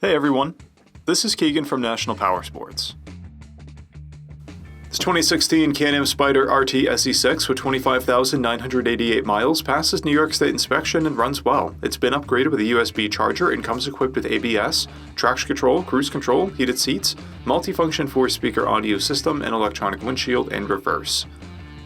Hey everyone, this is Keegan from National Powersports. This 2016 Can-Am SPYDER RT SE6 with 25,988 miles passes New York State inspection and runs well. It's been upgraded with a USB charger and comes equipped with ABS, traction control, cruise control, heated seats, multifunction 4-speaker audio system, and electronic windshield and reverse.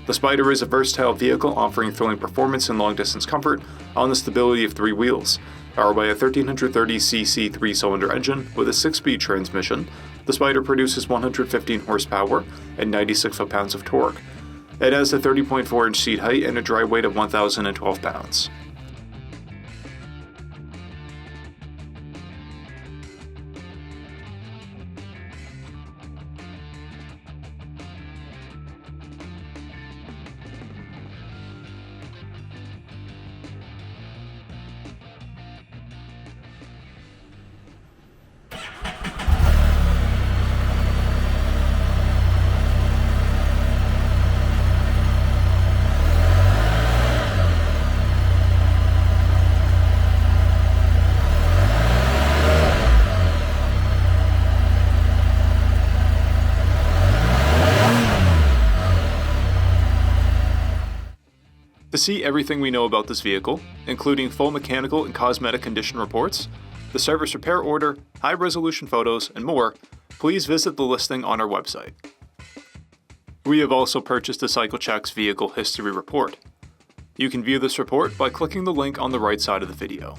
The SPYDER is a versatile vehicle offering thrilling performance and long-distance comfort on the stability of 3 wheels. Powered by a 1330cc 3-cylinder engine with a 6-speed transmission, the SPYDER produces 115 horsepower and 96 foot-pounds of torque. It has a 30.4-inch seat height and a dry weight of 1,012 pounds. To see everything we know about this vehicle, including full mechanical and cosmetic condition reports, the service repair order, high-resolution photos, and more, please visit the listing on our website. We have also purchased a CycleCheck's Vehicle History Report. You can view this report by clicking the link on the right side of the video.